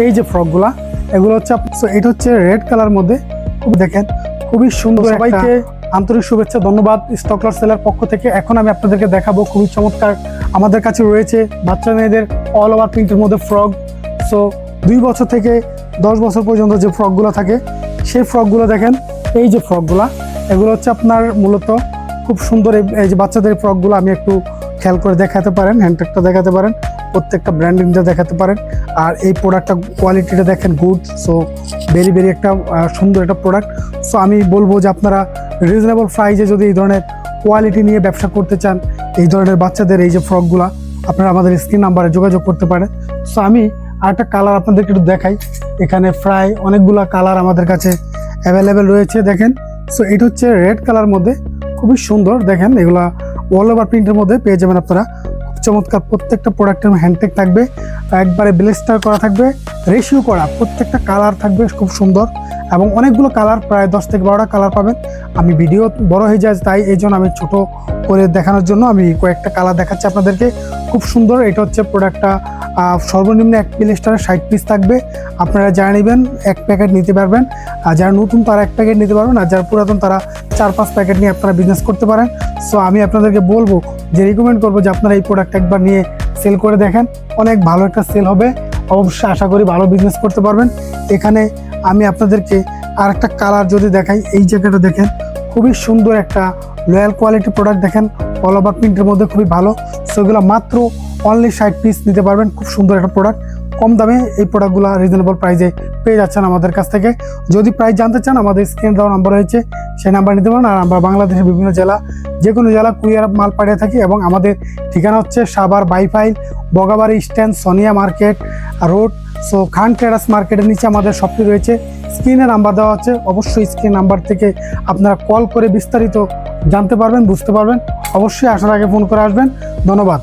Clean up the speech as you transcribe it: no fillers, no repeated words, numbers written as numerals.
এই যে ফ্রকগুলা এগুলো হচ্ছে এটা হচ্ছে রেড কালার মধ্যে, খুব দেখেন খুবই সুন্দর। সবাইকে আন্তরিক শুভেচ্ছা, ধন্যবাদ স্টকলার সেলার পক্ষ থেকে। এখন আমি আপনাদেরকে দেখাবো খুবই চমৎকার, আমাদের কাছে রয়েছে বাচ্চা মেয়েদের অল ওভার প্রিন্টের মধ্যে ফ্রক। সো 2 বছর থেকে 10 বছর পর্যন্ত যে ফ্রকগুলো থাকে সেই ফ্রকগুলো দেখেন। এই যে ফ্রকগুলা এগুলো হচ্ছে আপনার মূলত খুব সুন্দর। এই যে বাচ্চাদের ফ্রকগুলো আমি একটু খেয়াল করে দেখাতে পারেন, হ্যান্ডটেকটা দেখাতে পারেন, প্রত্যেকটা ব্র্যান্ডিংটা দেখাতে পারেন। আর এই প্রোডাক্টটা কোয়ালিটিটা দেখেন গুড। সো ভেরি একটা সুন্দর একটা প্রোডাক্ট। সো আমি বলবো যে আপনারা রিজনেবল প্রাইসে যদি এই ধরনের কোয়ালিটি নিয়ে ব্যবসা করতে চান, এই ধরনের বাচ্চাদের এই যে ফ্রকগুলা, আপনারা আমাদের স্ক্রিন নাম্বারে যোগাযোগ করতে পারেন। সো আমি আরেকটা কালার আপনাদেরকে একটু দেখাই। এখানে প্রায় অনেকগুলো কালার আমাদের কাছে অ্যাভেলেবেল রয়েছে দেখেন। সো এটা হচ্ছে রেড কালার মধ্যে, খুবই সুন্দর দেখেন। এগুলা অল ওভার প্রিন্টের মধ্যে পেয়ে যাবেন আপনারা, খুব চমৎকার। প্রত্যেকটা প্রোডাক্টের হ্যান্ডটেক থাকবে, একবারে ব্লেস্টার করা থাকবে, রেশিও করা, প্রত্যেকটা কালার থাকবে খুব সুন্দর। এবং অনেকগুলো কালার, প্রায় 10 থেকে 12টা কালার পাবেন। আমি ভিডিও বড় হয়ে যায়, তাই এই জন্য আমি ছোট করে দেখানোর জন্য আমি কয়েকটা কালার দেখাচ্ছি আপনাদেরকে, খুব সুন্দর। এটা হচ্ছে প্রোডাক্টটা সর্বনিম্ন 1 ব্লেস্টারে 60 পিস থাকবে। আপনারা যারা নেবেন 1 প্যাকেট নিতে পারবেন, আর যারা নতুন তারা 1 প্যাকেট নিতে পারবেন, আর যারা পুরাতন তারা 4-5 প্যাকেট নিয়ে আপনারা বিজনেস করতে পারেন। সো আমি আপনাদেরকে বলবো যে রিকমেন্ড করবো যে আপনারা এই প্রোডাক্ট একবার নিয়ে সেল করে দেখেন, অনেক ভালো একটা সেল হবে। অবশ্যই আশা করি ভালো বিজনেস করতে পারবেন। এখানে আমি আপনাদেরকে আর একটা কালার যদি দেখাই, এই জায়গাটা দেখেন, খুবই সুন্দর একটা লয়াল কোয়ালিটি প্রোডাক্ট দেখেন, অল ওভার প্রিন্টের মধ্যে খুবই ভালো। সো এগুলো মাত্র অনলি 60 পিস নিতে পারবেন, খুব সুন্দর একটা প্রোডাক্ট। কম দামে এই প্রোডাক্টগুলো রিজনেবল প্রাইসে পেয়ে যাচ্ছেন আমাদের কাছ থেকে। যদি প্রাইস জানতে চান, আমাদের স্ক্রিনে দেওয়া নাম্বার রয়েছে, সেই নাম্বার নিতে পারেন। আর আমরা বাংলাদেশের বিভিন্ন জেলা, যে কোনো জেলা কুরিয়ার মাল পাঠিয়ে থাকি। এবং আমাদের ঠিকানা হচ্ছে Savar Baipail, Bagabari stand, Sonia market road. So Khan traders মার্কেটের নিচে আমাদের শপটি রয়েছে, স্ক্রিনে নাম্বার দেওয়া হচ্ছে। অবশ্যই স্ক্রিন নাম্বার থেকে আপনারা কল করে বিস্তারিত জানতে পারবেন, বুঝতে পারবেন। অবশ্যই আসার আগে ফোন করে আসবেন। ধন্যবাদ।